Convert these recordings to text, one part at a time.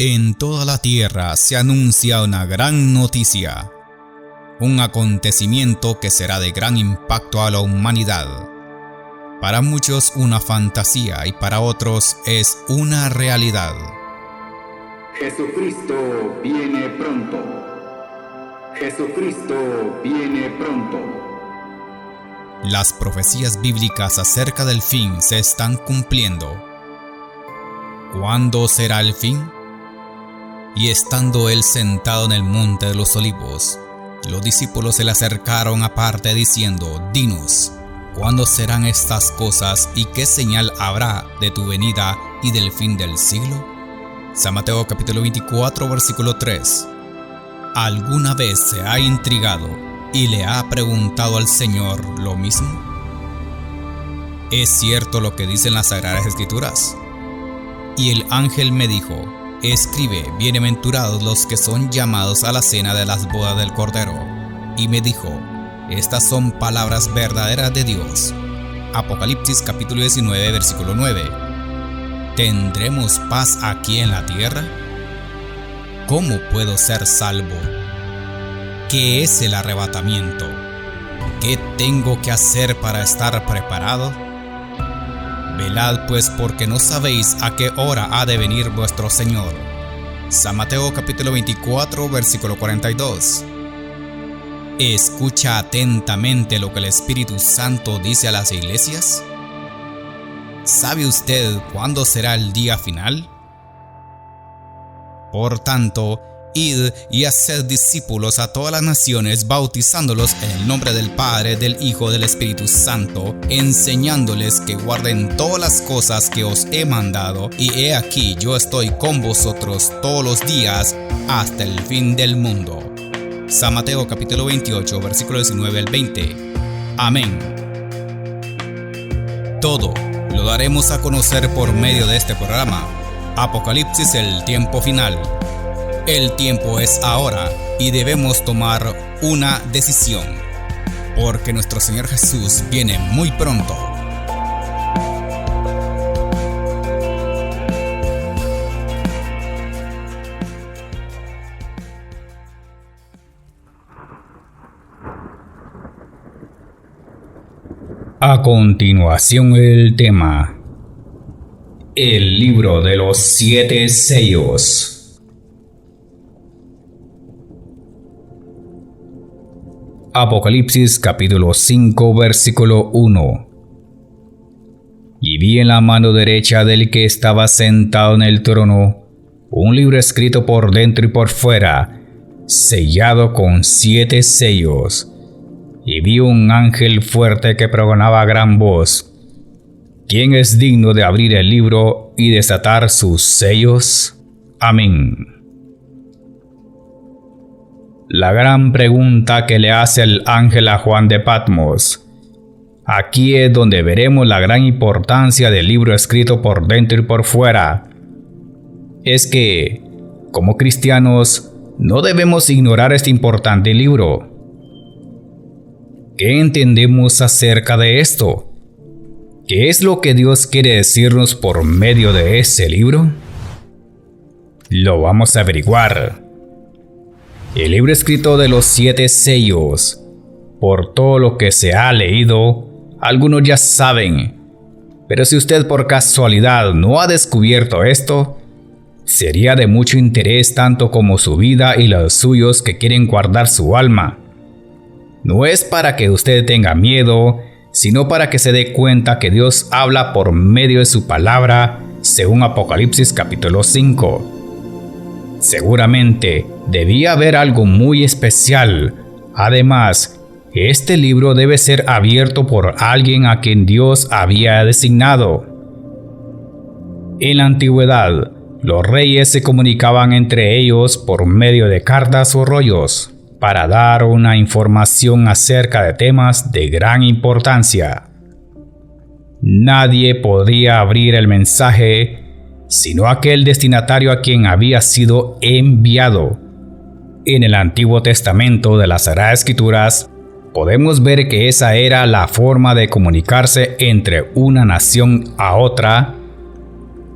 En toda la tierra se anuncia una gran noticia, un acontecimiento que será de gran impacto a la humanidad. Para muchos una fantasía y para otros es una realidad. Jesucristo viene pronto. Jesucristo viene pronto. Las profecías bíblicas acerca del fin se están cumpliendo. ¿Cuándo será el fin? Y estando él sentado en el monte de los olivos, los discípulos se le acercaron aparte diciendo: Dinos, ¿cuándo serán estas cosas y qué señal habrá de tu venida y del fin del siglo? San Mateo capítulo 24 versículo 3. ¿Alguna vez se ha intrigado y le ha preguntado al Señor lo mismo? ¿Es cierto lo que dicen las Sagradas Escrituras? Y el ángel me dijo: escribe, bienaventurados los que son llamados a la cena de las bodas del Cordero. Y me dijo: estas son palabras verdaderas de Dios. Apocalipsis capítulo 19 versículo 9. ¿Tendremos paz aquí en la tierra? ¿Cómo puedo ser salvo? ¿Qué es el arrebatamiento? ¿Qué tengo que hacer para estar preparado? Velad pues, porque no sabéis a qué hora ha de venir vuestro Señor. San Mateo capítulo 24 versículo 42. ¿Escucha atentamente lo que el Espíritu Santo dice a las iglesias? ¿Sabe usted cuándo será el día final? Por tanto, id y haced discípulos a todas las naciones, bautizándolos en el nombre del Padre, del Hijo, del Espíritu Santo, enseñándoles que guarden todas las cosas que os he mandado, y he aquí yo estoy con vosotros todos los días hasta el fin del mundo. San Mateo capítulo 28 versículo 19 al 20. Amén. Todo lo daremos a conocer por medio de este programa. Apocalipsis, el tiempo final. El tiempo es ahora y debemos tomar una decisión, porque nuestro Señor Jesús viene muy pronto. A continuación el tema: el libro de los 7 sellos. Apocalipsis capítulo 5 versículo 1. Y vi en la mano derecha del que estaba sentado en el trono un libro escrito por dentro y por fuera, sellado con 7 sellos. Y vi un ángel fuerte que pregonaba a gran voz: ¿quién es digno de abrir el libro y desatar sus sellos? Amén. La gran pregunta que le hace el ángel a Juan de Patmos. Aquí es donde veremos la gran importancia del libro escrito por dentro y por fuera. Es que, como cristianos, no debemos ignorar este importante libro. ¿Qué entendemos acerca de esto? ¿Qué es lo que Dios quiere decirnos por medio de ese libro? Lo vamos a averiguar. El libro escrito de los 7 sellos. Por todo lo que se ha leído, algunos ya saben. Pero si usted por casualidad no ha descubierto esto, sería de mucho interés tanto como su vida y los suyos que quieren guardar su alma. No es para que usted tenga miedo, sino para que se dé cuenta que Dios habla por medio de su palabra, según Apocalipsis capítulo 5. Seguramente debía haber algo muy especial. Además, este libro debe ser abierto por alguien a quien Dios había designado. En la antigüedad, los reyes se comunicaban entre ellos por medio de cartas o rollos para dar una información acerca de temas de gran importancia. Nadie podía abrir el mensaje sino aquel destinatario a quien había sido enviado. En el Antiguo Testamento de las Sagradas Escrituras podemos ver que esa era la forma de comunicarse entre una nación a otra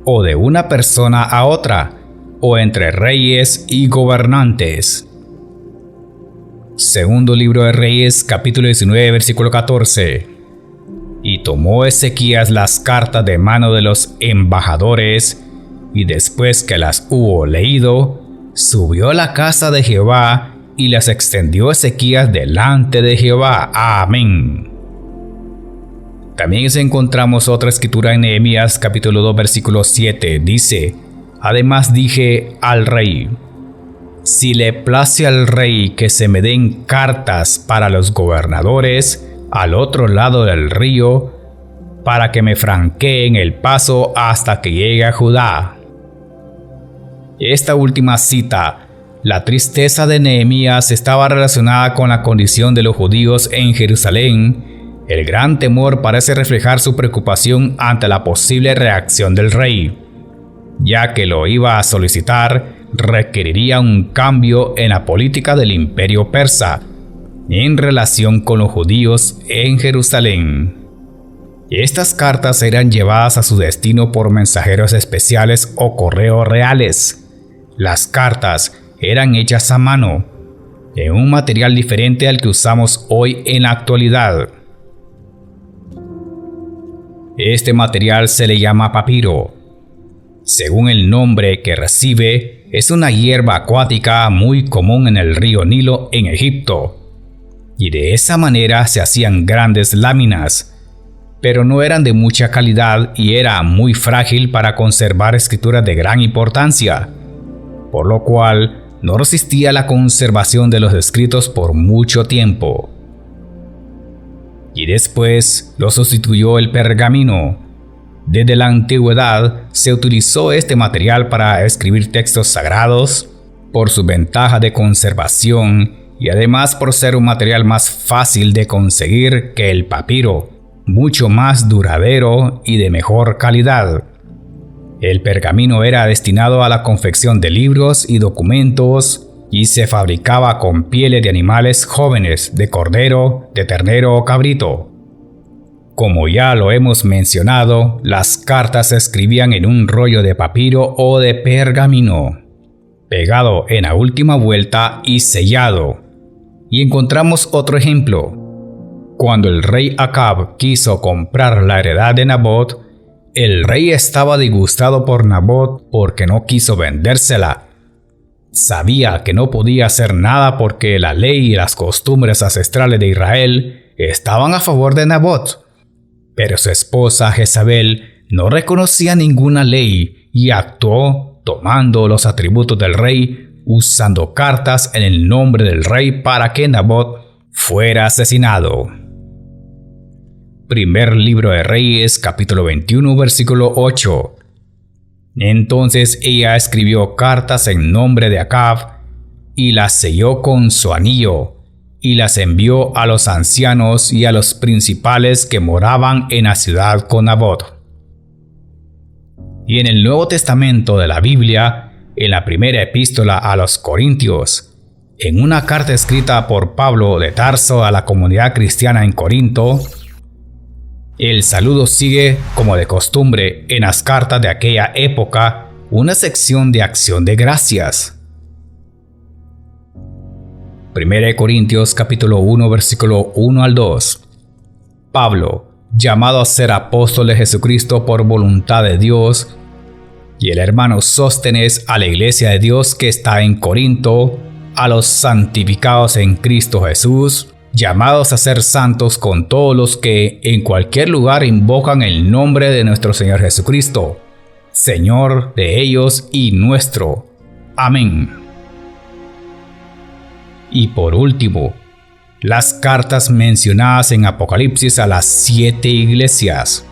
o de una persona a otra, o entre reyes y gobernantes. Segundo libro de Reyes, capítulo 19, versículo 14. Y tomó Ezequías las cartas de mano de los embajadores, y después que las hubo leído, subió a la casa de Jehová y las extendió Ezequías delante de Jehová. Amén. También encontramos otra escritura en Nehemías capítulo 2 versículo 7. Dice: además dije al rey: si le place al rey que se me den cartas para los gobernadores al otro lado del río, para que me franqueen el paso hasta que llegue a Judá. Esta última cita, la tristeza de Nehemías, estaba relacionada con la condición de los judíos en Jerusalén. El gran temor parece reflejar su preocupación ante la posible reacción del rey, ya que lo iba a solicitar requeriría un cambio en la política del imperio persa en relación con los judíos en Jerusalén. Estas cartas eran llevadas a su destino por mensajeros especiales o correos reales. Las cartas eran hechas a mano, en un material diferente al que usamos hoy en la actualidad. Este material se le llama papiro. Según el nombre que recibe, es una hierba acuática muy común en el río Nilo en Egipto, y de esa manera se hacían grandes láminas, pero no eran de mucha calidad y era muy frágil para conservar escrituras de gran importancia, por lo cual no resistía la conservación de los escritos por mucho tiempo. Y después lo sustituyó el pergamino. Desde la antigüedad se utilizó este material para escribir textos sagrados, por su ventaja de conservación y además por ser un material más fácil de conseguir que el papiro, mucho más duradero y de mejor calidad. El pergamino era destinado a la confección de libros y documentos y se fabricaba con pieles de animales jóvenes, de cordero, de ternero o cabrito. Como ya lo hemos mencionado, las cartas se escribían en un rollo de papiro o de pergamino, pegado en la última vuelta y sellado. Y encontramos otro ejemplo. Cuando el rey Acab quiso comprar la heredad de Nabot, el rey estaba disgustado por Nabot porque no quiso vendérsela. Sabía que no podía hacer nada porque la ley y las costumbres ancestrales de Israel estaban a favor de Nabot. Pero su esposa Jezabel no reconocía ninguna ley y actuó tomando los atributos del rey, usando cartas en el nombre del rey para que Nabot fuera asesinado. Primer libro de Reyes, capítulo 21, versículo 8. Entonces ella escribió cartas en nombre de Acab y las selló con su anillo y las envió a los ancianos y a los principales que moraban en la ciudad con Nabot. Y en el Nuevo Testamento de la Biblia, en la primera epístola a los Corintios, en una carta escrita por Pablo de Tarso a la comunidad cristiana en Corinto, el saludo sigue, como de costumbre en las cartas de aquella época, una sección de acción de gracias. 1 Corintios capítulo 1 versículo 1 al 2. Pablo, llamado a ser apóstol de Jesucristo por voluntad de Dios, y el hermano Sóstenes a la iglesia de Dios que está en Corinto, a los santificados en Cristo Jesús, llamados a ser santos con todos los que en cualquier lugar invocan el nombre de nuestro Señor Jesucristo, Señor de ellos y nuestro. Amén. Y por último, las cartas mencionadas en Apocalipsis a las 7 iglesias.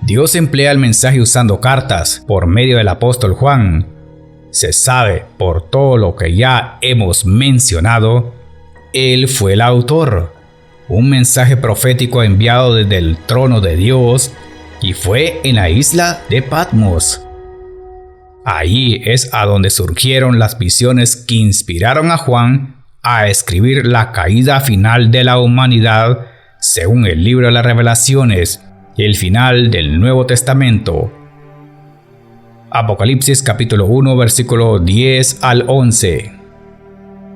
Dios emplea el mensaje usando cartas por medio del apóstol Juan. Se sabe por todo lo que ya hemos mencionado, él fue el autor. Un mensaje profético enviado desde el trono de Dios y fue en la isla de Patmos. Ahí es a donde surgieron las visiones que inspiraron a Juan a escribir la caída final de la humanidad, según el libro de las Revelaciones y el final del Nuevo Testamento. Apocalipsis capítulo 1 versículo 10 al 11.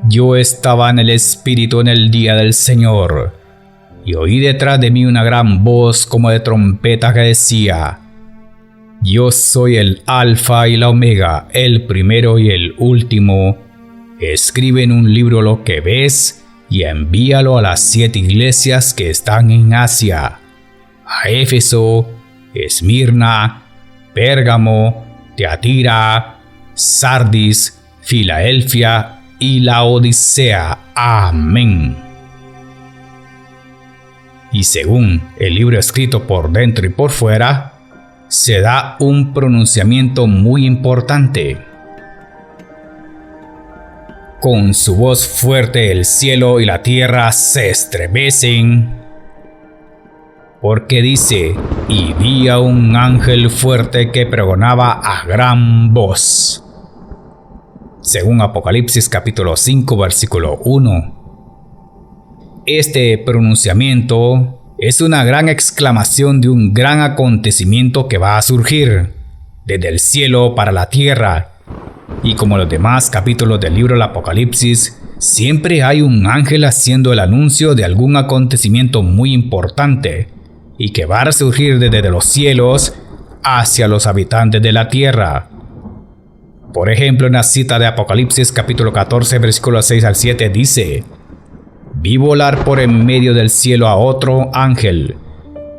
Yo estaba en el Espíritu en el día del Señor, y oí detrás de mí una gran voz como de trompeta que decía: Yo soy el Alfa y la Omega, el primero y el último. Escribe en un libro lo que ves y envíalo a las 7 iglesias que están en Asia: a Éfeso, Esmirna, Pérgamo, Teatira, Sardis, Filadelfia y Laodicea. Amén. Y según el libro escrito por dentro y por fuera, se da un pronunciamiento muy importante. Con su voz fuerte el cielo y la tierra se estremecen, porque dice: y vi a un ángel fuerte que pregonaba a gran voz. Según Apocalipsis capítulo 5 versículo 1. Este pronunciamiento es una gran exclamación de un gran acontecimiento que va a surgir desde el cielo para la tierra. Y como los demás capítulos del libro del Apocalipsis, siempre hay un ángel haciendo el anuncio de algún acontecimiento muy importante y que va a resurgir desde los cielos hacia los habitantes de la tierra. Por ejemplo, en la cita de Apocalipsis capítulo 14 versículos 6 al 7 dice: Vi volar por en medio del cielo a otro ángel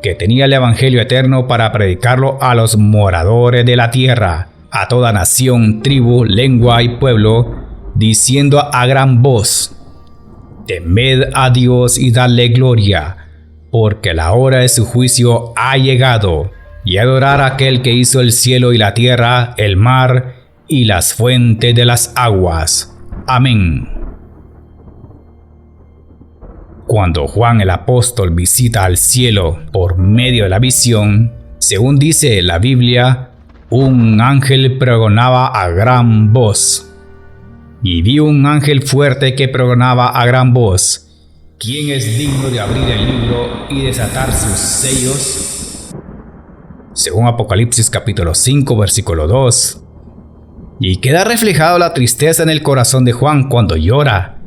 que tenía el evangelio eterno para predicarlo a los moradores de la tierra, a toda nación, tribu, lengua y pueblo, diciendo a gran voz: Temed a Dios y dadle gloria, porque la hora de su juicio ha llegado, y adorar a aquel que hizo el cielo y la tierra, el mar y las fuentes de las aguas. Amén. Cuando Juan el apóstol visita al cielo por medio de la visión, según dice la Biblia, un ángel pregonaba a gran voz. Y vi un ángel fuerte que pregonaba a gran voz: ¿Quién es digno de abrir el libro y desatar sus sellos? Según Apocalipsis capítulo 5 versículo 2. Y queda reflejado la tristeza en el corazón de Juan cuando llora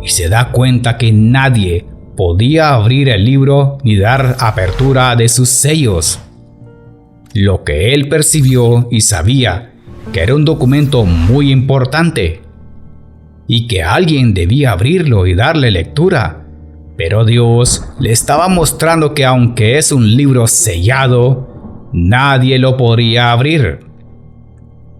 y se da cuenta que nadie podía abrir el libro ni dar apertura de sus sellos. Lo que él percibió y sabía que era un documento muy importante y que alguien debía abrirlo y darle lectura, pero Dios le estaba mostrando que aunque es un libro sellado, nadie lo podría abrir.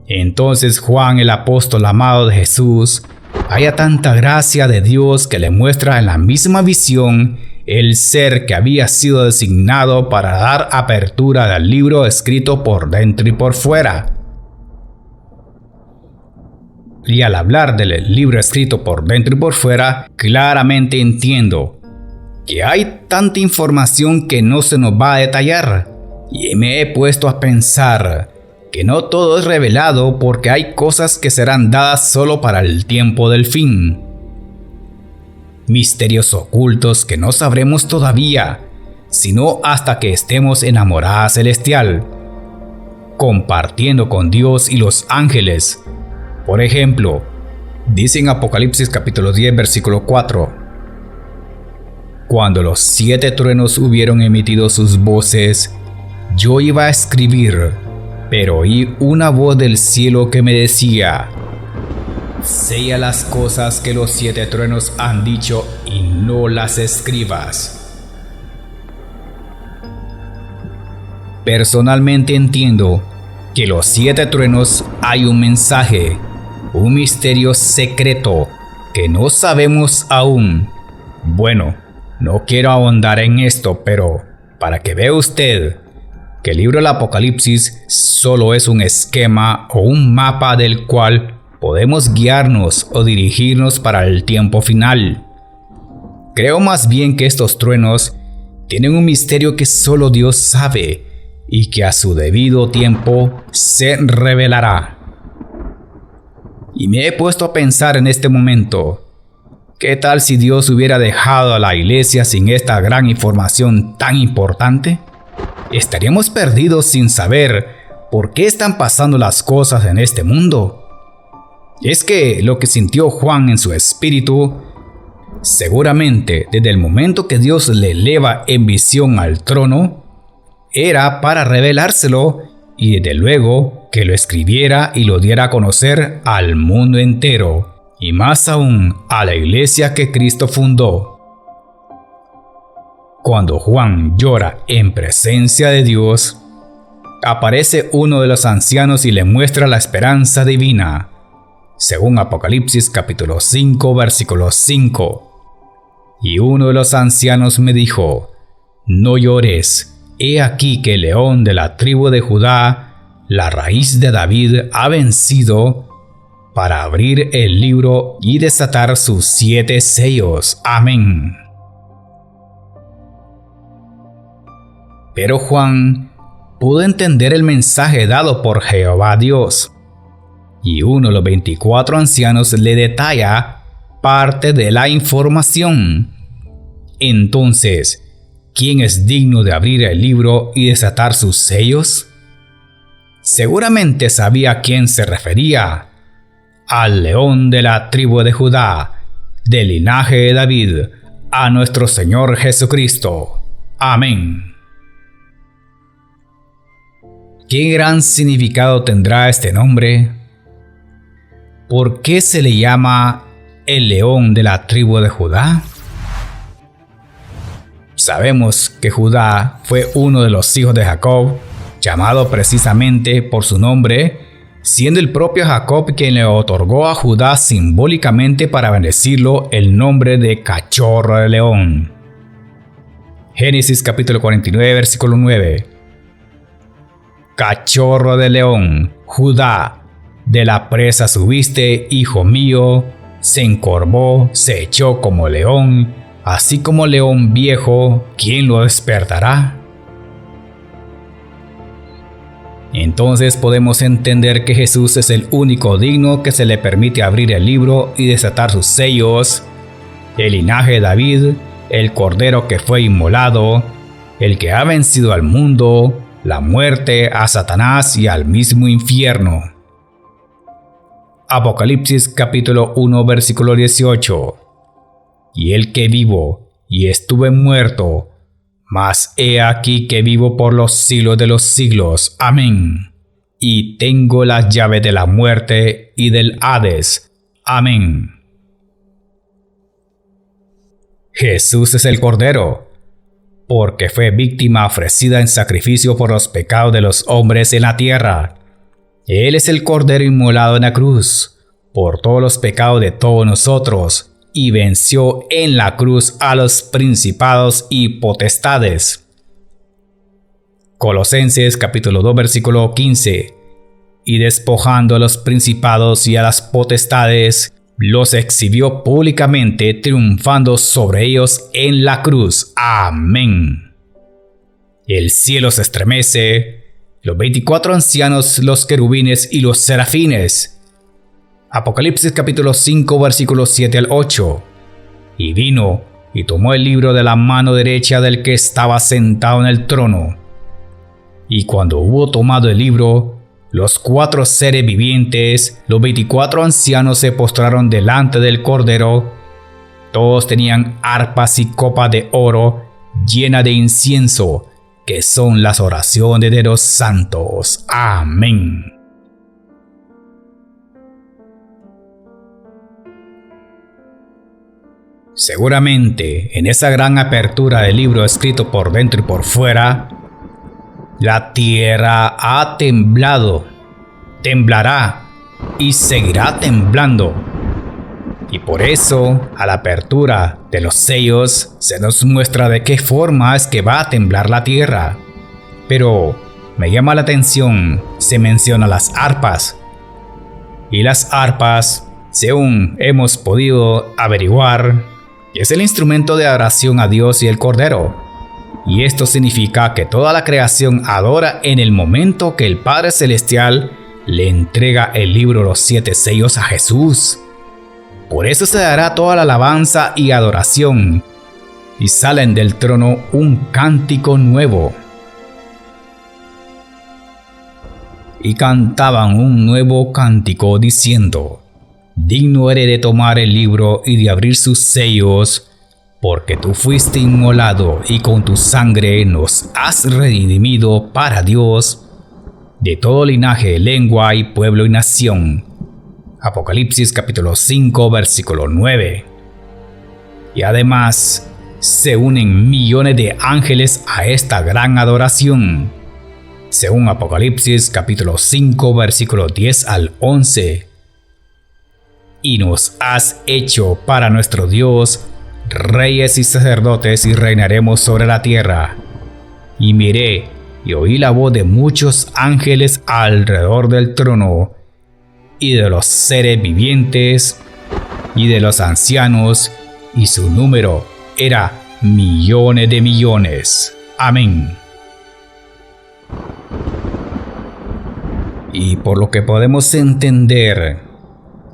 Entonces Juan, el apóstol amado de Jesús, halla tanta gracia de Dios que le muestra en la misma visión el ser que había sido designado para dar apertura al libro escrito por dentro y por fuera. Y al hablar del libro escrito por dentro y por fuera, claramente entiendo que hay tanta información que no se nos va a detallar. Y me he puesto a pensar que no todo es revelado porque hay cosas que serán dadas solo para el tiempo del fin. Misterios ocultos que no sabremos todavía, sino hasta que estemos en la morada celestial, compartiendo con Dios y los ángeles. Por ejemplo, dice en Apocalipsis capítulo 10 versículo 4: Cuando los 7 truenos hubieron emitido sus voces, yo iba a escribir, pero oí una voz del cielo que me decía: Sella las cosas que los 7 truenos han dicho y no las escribas. Personalmente entiendo que los 7 truenos hay un mensaje, un misterio secreto que no sabemos aún. Bueno, no quiero ahondar en esto, pero para que vea usted que el libro del Apocalipsis solo es un esquema o un mapa del cual podemos guiarnos o dirigirnos para el tiempo final. Creo más bien que estos truenos tienen un misterio que solo Dios sabe y que a su debido tiempo se revelará. Y me he puesto a pensar en este momento, ¿qué tal si Dios hubiera dejado a la iglesia sin esta gran información tan importante? Estaríamos perdidos sin saber ¿por qué están pasando las cosas en este mundo? Es que lo que sintió Juan en su espíritu, seguramente desde el momento que Dios le eleva en visión al trono, era para revelárselo y desde luego que lo escribiera y lo diera a conocer al mundo entero, y más aún a la iglesia que Cristo fundó. Cuando Juan llora en presencia de Dios, aparece uno de los ancianos y le muestra la esperanza divina, según Apocalipsis capítulo 5, versículo 5. Y uno de los ancianos me dijo: no llores, he aquí que el león de la tribu de Judá, la raíz de David, ha vencido para abrir el libro y desatar sus 7 sellos. Amén. Pero Juan pudo entender el mensaje dado por Jehová Dios, y uno de los 24 ancianos le detalla parte de la información. Entonces, ¿quién es digno de abrir el libro y desatar sus sellos? Seguramente sabía a quién se refería: al león de la tribu de Judá, del linaje de David, a nuestro Señor Jesucristo. Amén. ¿Qué gran significado tendrá este nombre? ¿Por qué se le llama el león de la tribu de Judá? Sabemos que Judá fue uno de los hijos de Jacob, llamado precisamente por su nombre, siendo el propio Jacob quien le otorgó a Judá simbólicamente para bendecirlo el nombre de cachorro de león. Génesis capítulo 49, versículo 9. Cachorro de león, Judá, de la presa subiste, hijo mío, se encorvó, se echó como león, así como león viejo, ¿quién lo despertará? Entonces podemos entender que Jesús es el único digno que se le permite abrir el libro y desatar sus sellos, el linaje de David, el cordero que fue inmolado, el que ha vencido al mundo, la muerte, a Satanás y al mismo infierno. Apocalipsis capítulo 1, versículo 18. Y el que vivo y estuve muerto, mas he aquí que vivo por los siglos de los siglos. Amén. Y tengo las llaves de la muerte y del Hades. Amén. Jesús es el Cordero, porque fue víctima ofrecida en sacrificio por los pecados de los hombres en la tierra. Él es el Cordero inmolado en la cruz, por todos los pecados de todos nosotros, y venció en la cruz a los principados y potestades. Colosenses capítulo 2, versículo 15. Y despojando a los principados y a las potestades, los exhibió públicamente, triunfando sobre ellos en la cruz. Amén. El cielo se estremece, los 24 ancianos, los querubines y los serafines. Apocalipsis capítulo 5, versículos 7 al 8. Y vino y tomó el libro de la mano derecha del que estaba sentado en el trono. Y cuando hubo tomado el libro, los 4 seres vivientes, los 24 ancianos se postraron delante del Cordero. Todos tenían arpas y copas de oro llena de incienso, que son las oraciones de los santos. Amén. Seguramente, en esa gran apertura del libro escrito por dentro y por fuera, la tierra ha temblado, temblará y seguirá temblando. Y por eso, a la apertura de los sellos, se nos muestra de qué forma es que va a temblar la tierra. Pero me llama la atención, se menciona las arpas. Y las arpas, según hemos podido averiguar, es el instrumento de adoración a Dios y el Cordero. Y esto significa que toda la creación adora en el momento que el Padre Celestial le entrega el libro Los 7 sellos a Jesús. Por eso se dará toda la alabanza y adoración, y salen del trono un cántico nuevo. y cantaban un nuevo cántico diciendo: digno eres de tomar el libro y de abrir sus sellos, porque tú fuiste inmolado y con tu sangre nos has redimido para Dios de todo linaje, lengua y pueblo y nación. Apocalipsis capítulo 5 versículo 9. Y además se unen millones de ángeles a esta gran adoración, según Apocalipsis capítulo 5 versículo 10 al 11. Y nos has hecho para nuestro Dios reyes y sacerdotes, y reinaremos sobre la tierra. Y miré y oí la voz de muchos ángeles alrededor del trono, y de los seres vivientes, y de los ancianos, y su número era millones de millones. Amén. Y por lo que podemos entender,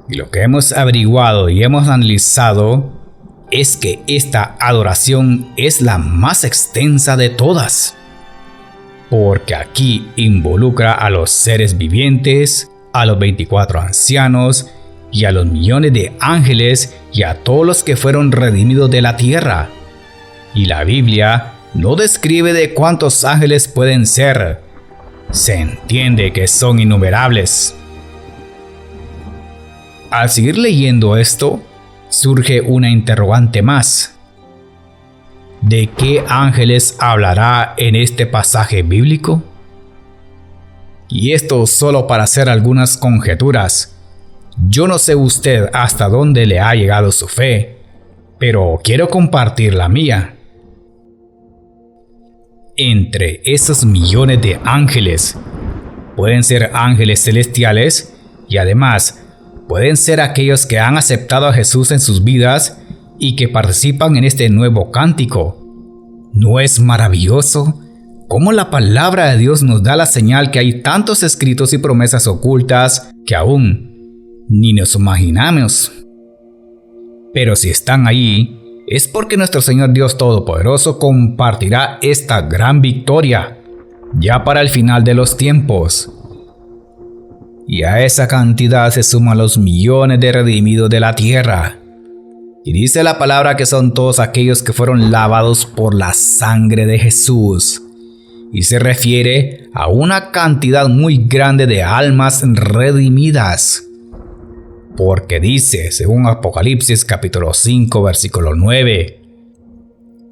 y lo que hemos averiguado y hemos analizado, es que esta adoración es la más extensa de todas, porque aquí involucra a los seres vivientes, a los 24 ancianos y a los millones de ángeles y a todos los que fueron redimidos de la tierra. Y la Biblia no describe de cuántos ángeles pueden ser. Se entiende que son innumerables. Al seguir leyendo esto, surge una interrogante más. ¿De qué ángeles hablará en este pasaje bíblico? Y esto solo para hacer algunas conjeturas. Yo no sé usted hasta dónde le ha llegado su fe, pero quiero compartir la mía. Entre esos millones de ángeles, pueden ser ángeles celestiales y además pueden ser aquellos que han aceptado a Jesús en sus vidas y que participan en este nuevo cántico. ¿No es maravilloso cómo la palabra de Dios nos da la señal que hay tantos escritos y promesas ocultas que aún ni nos imaginamos? Pero si están ahí, es porque nuestro Señor Dios Todopoderoso compartirá esta gran victoria ya para el final de los tiempos. Y a esa cantidad se suman los millones de redimidos de la tierra. Y dice la palabra que son todos aquellos que fueron lavados por la sangre de Jesús. Y se refiere a una cantidad muy grande de almas redimidas. Porque dice, según Apocalipsis capítulo 5 versículo 9: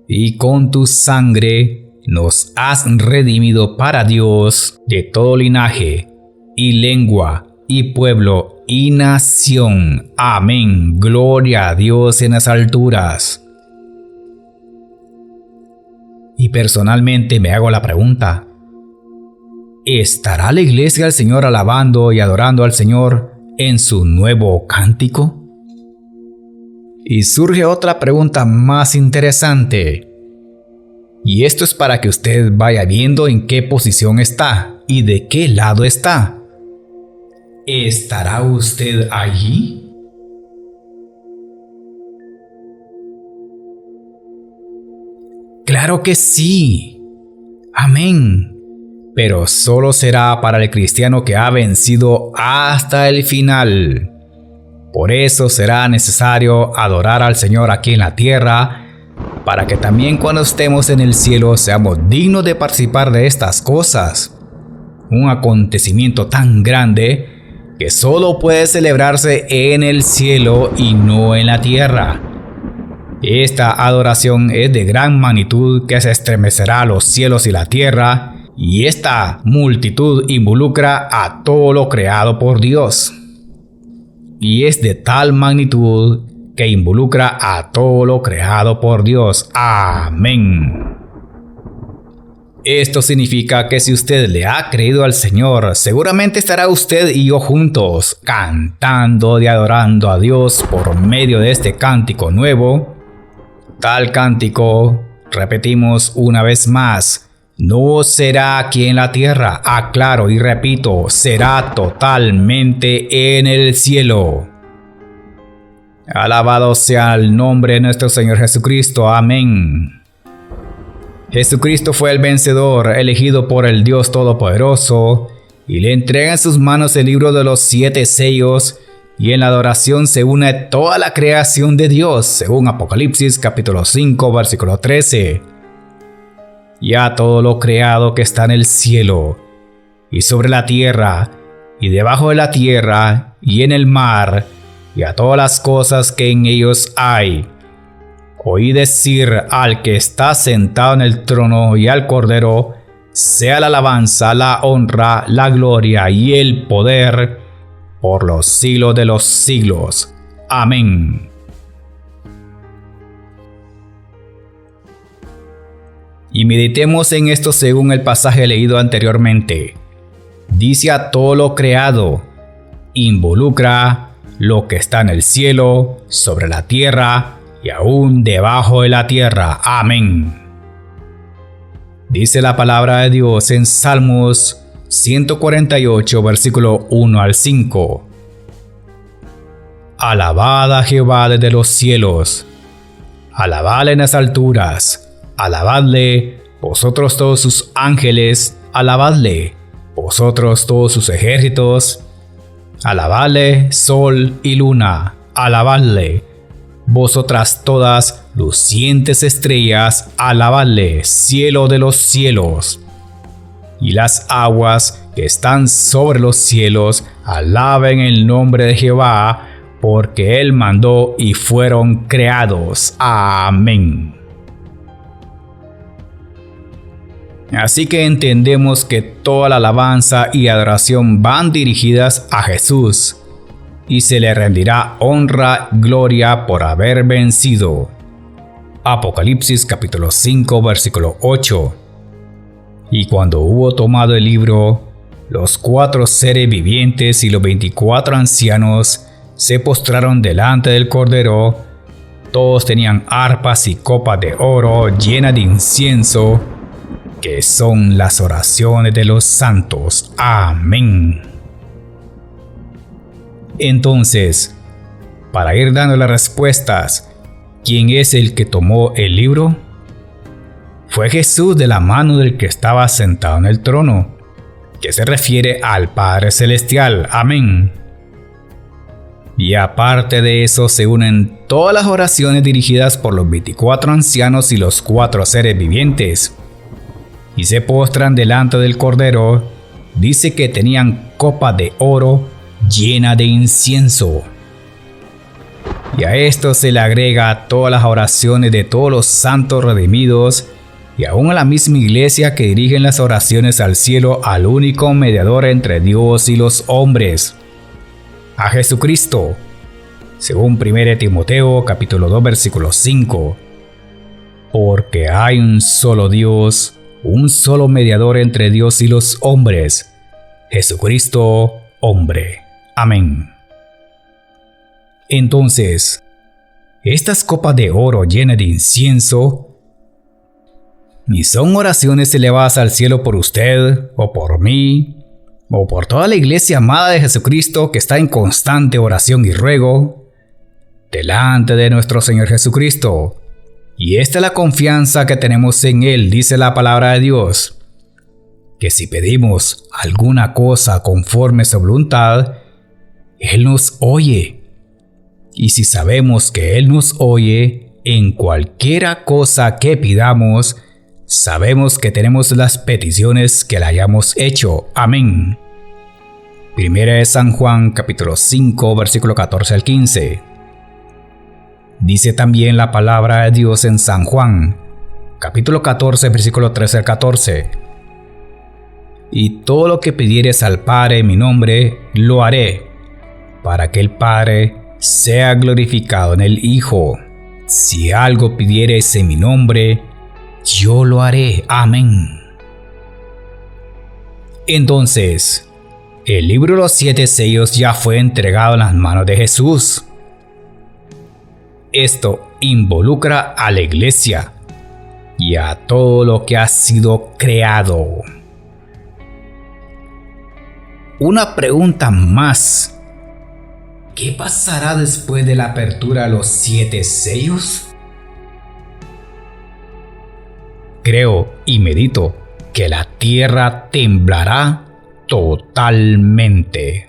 y con tu sangre nos has redimido para Dios de todo linaje, y lengua, y pueblo, y nación. Amén. Gloria a Dios en las alturas. Y personalmente me hago la pregunta: ¿estará la iglesia del Señor alabando y adorando al Señor en su nuevo cántico? Y surge otra pregunta más interesante. Y esto es para que usted vaya viendo en qué posición está y de qué lado está. ¿Estará usted allí? Claro que sí. Amén. Pero solo será para el cristiano que ha vencido hasta el final. Por eso será necesario adorar al Señor aquí en la tierra, para que también cuando estemos en el cielo seamos dignos de participar de estas cosas. Un acontecimiento tan grande que solo puede celebrarse en el cielo y no en la tierra. Esta adoración es de gran magnitud que se estremecerá los cielos y la tierra, y esta multitud involucra a todo lo creado por Dios. Y es de tal magnitud que involucra a todo lo creado por Dios. Amén. Esto significa que si usted le ha creído al Señor, seguramente estará usted y yo juntos, cantando y adorando a Dios por medio de este cántico nuevo. Tal cántico, repetimos una vez más, no será aquí en la tierra, aclaro y repito, será totalmente en el cielo. Alabado sea el nombre de nuestro Señor Jesucristo. Amén. Jesucristo fue el vencedor, elegido por el Dios Todopoderoso, y le entrega en sus manos el libro de los 7 sellos, y en la adoración se une toda la creación de Dios, según Apocalipsis capítulo 5, versículo 13. Y a todo lo creado que está en el cielo, y sobre la tierra, y debajo de la tierra, y en el mar, y a todas las cosas que en ellos hay. Oí decir al que está sentado en el trono y al Cordero, sea la alabanza, la honra, la gloria y el poder por los siglos de los siglos. Amén. Y meditemos en esto según el pasaje leído anteriormente. Dice a todo lo creado, involucra lo que está en el cielo, sobre la tierra y aún debajo de la tierra. Amén. Dice la palabra de Dios en Salmos 148, versículo 1 al 5. Alabad a Jehová desde los cielos, alabadle en las alturas, alabadle, vosotros todos sus ángeles, alabadle, vosotros todos sus ejércitos, alabadle sol y luna, alabadle, vosotras todas lucientes estrellas, alabadle, cielo de los cielos. Y las aguas que están sobre los cielos, alaben el nombre de Jehová, porque Él mandó y fueron creados. Amén. Así que entendemos que toda la alabanza y adoración van dirigidas a Jesús, y se le rendirá honra, gloria por haber vencido. Apocalipsis capítulo 5, versículo 8. Y cuando hubo tomado el libro, los 4 seres vivientes y los 24 ancianos se postraron delante del Cordero. Todos tenían arpas y copas de oro llenas de incienso, que son las oraciones de los santos. Amén. Entonces, para ir dando las respuestas, ¿quién es el que tomó el libro? Fue Jesús de la mano del que estaba sentado en el trono, que se refiere al Padre Celestial. Amén. Y aparte de eso se unen todas las oraciones dirigidas por los 24 ancianos y los 4 seres vivientes, y se postran delante del Cordero. Dice que tenían copa de oro llena de incienso. Y a esto se le agrega todas las oraciones de todos los santos redimidos, y aún a la misma iglesia que dirigen las oraciones al cielo al único mediador entre Dios y los hombres, a Jesucristo, según 1 Timoteo capítulo 2 versículo 5. Porque hay un solo Dios, un solo mediador entre Dios y los hombres, Jesucristo, hombre. Amén. Entonces, estas copas de oro llenas de incienso, ¿y son oraciones elevadas al cielo por usted, o por mí, o por toda la iglesia amada de Jesucristo que está en constante oración y ruego delante de nuestro Señor Jesucristo? Y esta es la confianza que tenemos en Él, dice la palabra de Dios, que si pedimos alguna cosa conforme a su voluntad, Él nos oye. Y si sabemos que Él nos oye, en cualquiera cosa que pidamos, sabemos que tenemos las peticiones que le hayamos hecho. Amén. Primera de San Juan capítulo 5 versículo 14 al 15. Dice también la palabra de Dios en San Juan capítulo 14 versículo 13 al 14. Y todo lo que pidieres al Padre en mi nombre, lo haré, para que el Padre sea glorificado en el Hijo. Si algo pidieres en mi nombre, yo lo haré. Amén. Entonces, el libro de los 7 sellos ya fue entregado en las manos de Jesús. Esto involucra a la iglesia y a todo lo que ha sido creado. Una pregunta más. ¿Qué pasará después de la apertura de los 7 sellos? Creo y medito que la tierra temblará totalmente.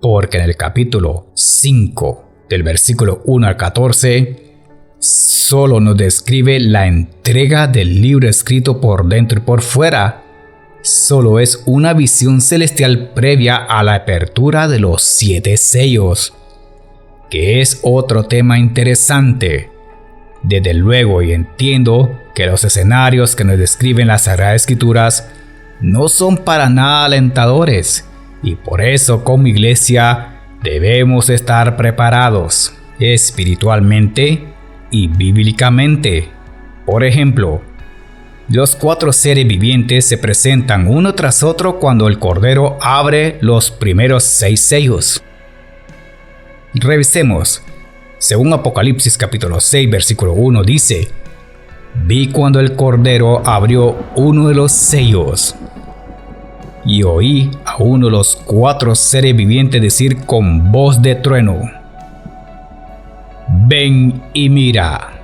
Porque en el capítulo 5, del versículo 1 al 14, solo nos describe la entrega del libro escrito por dentro y por fuera. Solo es una visión celestial previa a la apertura de los 7 sellos, que es otro tema interesante. Desde luego, y entiendo que los escenarios que nos describen las Sagradas Escrituras no son para nada alentadores, y por eso como iglesia debemos estar preparados espiritualmente y bíblicamente. Por ejemplo, los 4 seres vivientes se presentan uno tras otro cuando el Cordero abre los primeros 6 sellos. Revisemos. Según Apocalipsis capítulo 6 versículo 1 dice: vi cuando el Cordero abrió uno de los sellos y oí a uno de los 4 seres vivientes decir con voz de trueno: ven y mira.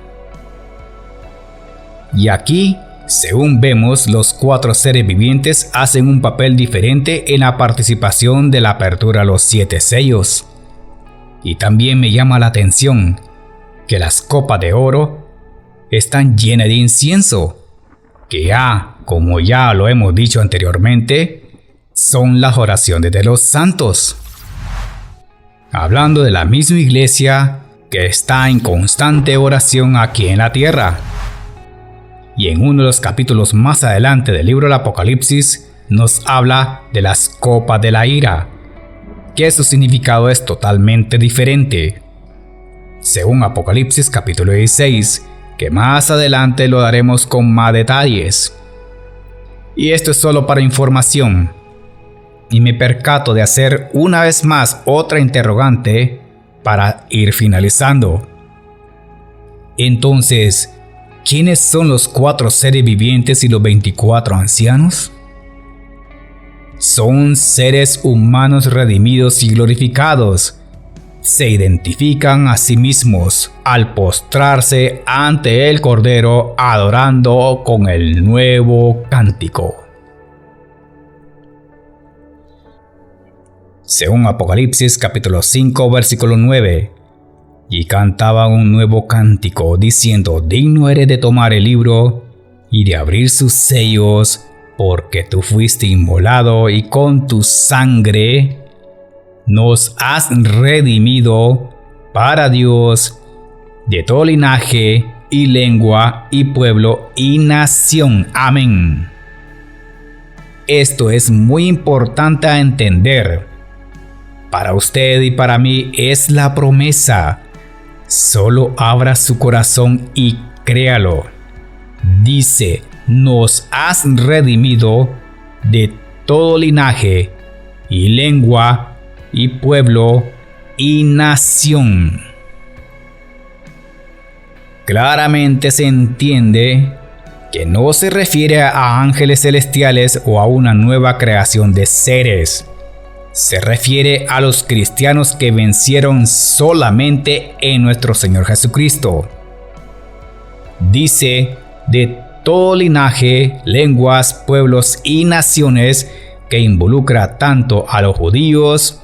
Y aquí, según vemos, los 4 seres vivientes hacen un papel diferente en la participación de la apertura a los 7 sellos. Y también me llama la atención que las copas de oro están llenas de incienso, que como ya lo hemos dicho anteriormente, son las oraciones de los santos. Hablando de la misma iglesia que está en constante oración aquí en la tierra. Y en uno de los capítulos más adelante del libro del Apocalipsis nos habla de las copas de la ira, que su significado es totalmente diferente. Según Apocalipsis capítulo 16, que más adelante lo daremos con más detalles. Y esto es solo para información. Y me percato de hacer una vez más otra interrogante para ir finalizando. Entonces, ¿quiénes son los 4 seres vivientes y los 24 ancianos? Son seres humanos redimidos y glorificados. Se identifican a sí mismos al postrarse ante el Cordero adorando con el nuevo cántico. Según Apocalipsis capítulo 5 versículo 9, y cantaban un nuevo cántico diciendo: digno eres de tomar el libro y de abrir sus sellos, porque tú fuiste inmolado y con tu sangre nos has redimido para Dios de todo linaje y lengua y pueblo y nación. Amén. Esto es muy importante a entender. Para usted y para mí es la promesa. Solo abra su corazón y créalo. Dice: nos has redimido de todo linaje y lengua y pueblo y nación. Claramente se entiende que no se refiere a ángeles celestiales o a una nueva creación de seres. Se refiere a los cristianos que vencieron solamente en nuestro Señor Jesucristo. Dice: de todo linaje, lenguas, pueblos y naciones, que involucra tanto a los judíos,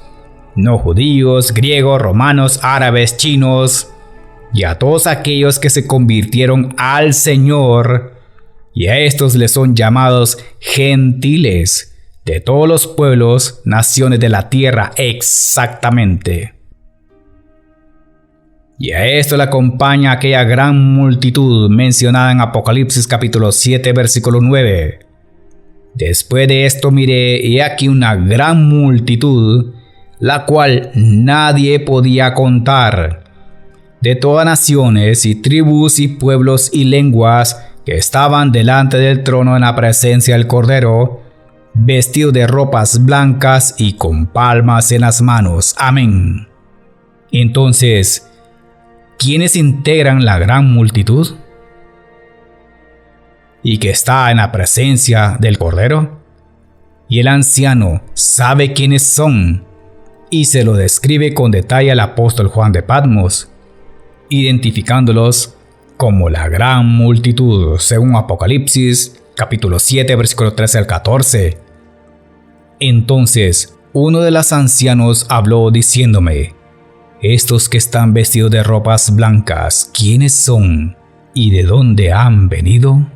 no judíos, griegos, romanos, árabes, chinos, y a todos aquellos que se convirtieron al Señor, y a estos les son llamados gentiles, de todos los pueblos, naciones de la tierra exactamente. Y a esto le acompaña aquella gran multitud mencionada en Apocalipsis capítulo 7 versículo 9. Después de esto miré, y aquí una gran multitud, la cual nadie podía contar, de todas naciones y tribus y pueblos y lenguas, que estaban delante del trono en la presencia del Cordero, vestidos de ropas blancas y con palmas en las manos. Amén. Entonces, ¿quiénes integran la gran multitud y que está en la presencia del Cordero? Y el anciano sabe quiénes son, y se lo describe con detalle al apóstol Juan de Patmos, identificándolos como la gran multitud, según Apocalipsis capítulo 7 versículo 13 al 14. Entonces uno de los ancianos habló diciéndome: estos que están vestidos de ropas blancas, ¿quiénes son y de dónde han venido?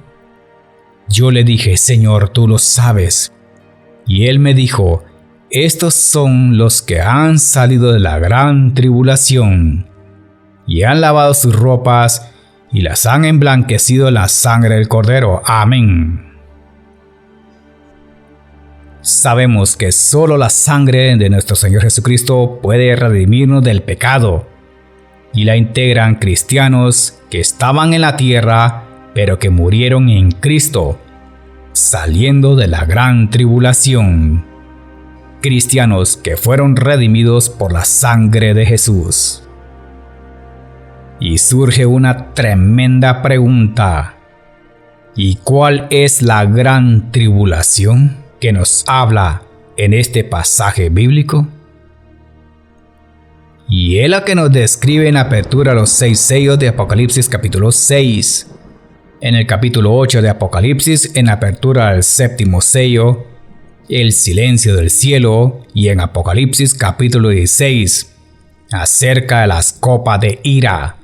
Yo le dije: Señor, tú lo sabes. Y él me dijo: estos son los que han salido de la gran tribulación y han lavado sus ropas y las han emblanquecido en la sangre del Cordero. Amén. Sabemos que solo la sangre de nuestro Señor Jesucristo puede redimirnos del pecado, y la integran cristianos que estaban en la tierra, pero que murieron en Cristo, saliendo de la gran tribulación. Cristianos que fueron redimidos por la sangre de Jesús. Y surge una tremenda pregunta: ¿y cuál es la gran tribulación que nos habla en este pasaje bíblico? Y es la que nos describe en apertura los 6 sellos de Apocalipsis capítulo 6. En el capítulo 8 de Apocalipsis, en apertura al 7º sello, el silencio del cielo, y en Apocalipsis capítulo 16, acerca de las copas de ira,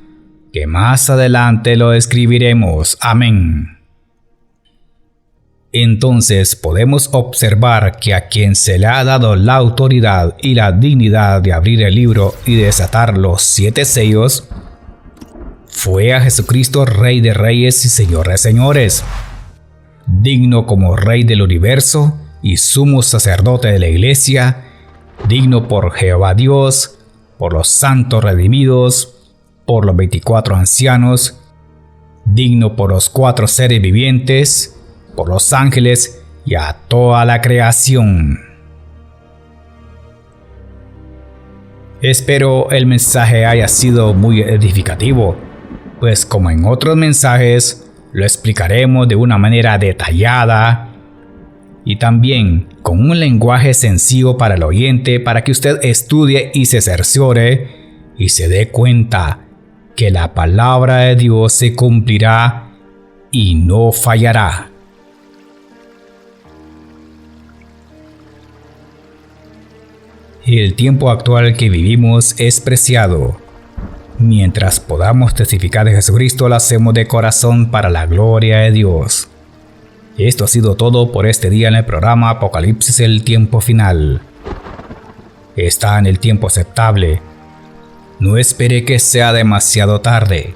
que más adelante lo escribiremos. Amén. Entonces podemos observar que a quien se le ha dado la autoridad y la dignidad de abrir el libro y desatar los 7 sellos fue a Jesucristo, Rey de Reyes y Señor de Señores, digno como Rey del universo y sumo sacerdote de la Iglesia, digno por Jehová Dios, por los santos redimidos, por los 24 ancianos, digno por los 4 seres vivientes, por los ángeles y a toda la creación. Espero el mensaje haya sido muy edificativo, pues como en otros mensajes lo explicaremos de una manera detallada y también con un lenguaje sencillo para el oyente, para que usted estudie y se cerciore y se dé cuenta que la palabra de Dios se cumplirá y no fallará. El tiempo actual que vivimos es preciado. Mientras podamos testificar de Jesucristo, lo hacemos de corazón para la gloria de Dios. Esto ha sido todo por este día en el programa Apocalipsis, el tiempo final. Está en el tiempo aceptable. No espere que sea demasiado tarde,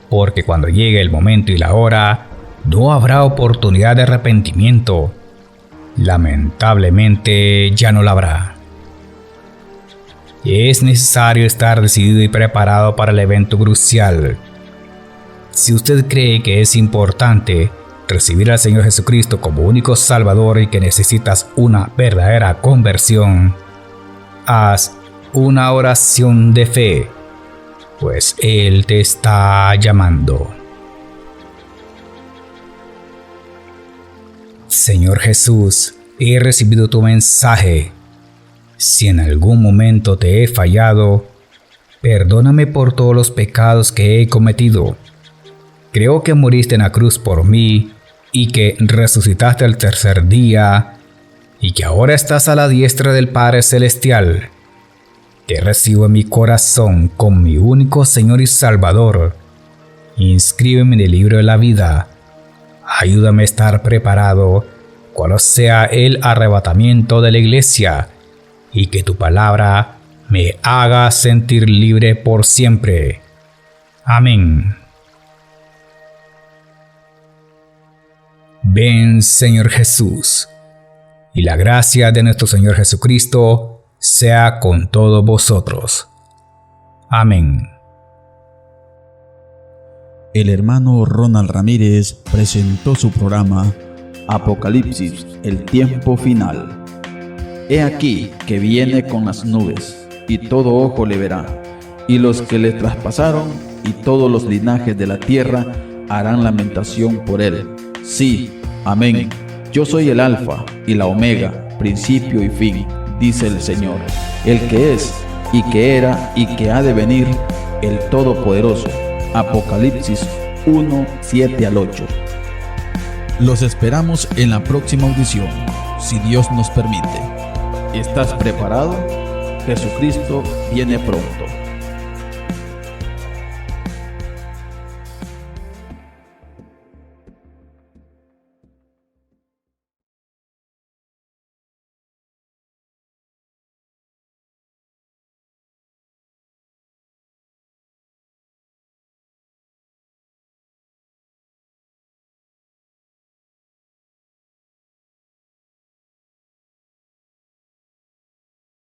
porque cuando llegue el momento y la hora, no habrá oportunidad de arrepentimiento. Lamentablemente ya no la habrá. Es necesario estar decidido y preparado para el evento crucial. Si usted cree que es importante recibir al Señor Jesucristo como único Salvador y que necesitas una verdadera conversión, haz una oración de fe, pues Él te está llamando. Señor Jesús, he recibido tu mensaje. Si en algún momento te he fallado, perdóname por todos los pecados que he cometido. Creo que moriste en la cruz por mí y que resucitaste al tercer día y que ahora estás a la diestra del Padre Celestial. Te recibo en mi corazón como mi único Señor y Salvador. Inscríbeme en el libro de la vida. Ayúdame a estar preparado cuando sea el arrebatamiento de la iglesia, y que tu palabra me haga sentir libre por siempre. Amén. Ven, Señor Jesús, y la gracia de nuestro Señor Jesucristo sea con todos vosotros. Amén. El hermano Ronald Ramírez presentó su programa Apocalipsis, el tiempo final. He aquí que viene con las nubes, y todo ojo le verá, y los que le traspasaron, y todos los linajes de la tierra harán lamentación por él. Sí, amén. Yo soy el Alfa y la Omega, principio y fin, dice el Señor, el que es, y que era, y que ha de venir, el Todopoderoso. Apocalipsis 1, 7 al 8. Los esperamos en la próxima audición. si Dios nos permite. ¿Estás preparado? Jesucristo viene pronto.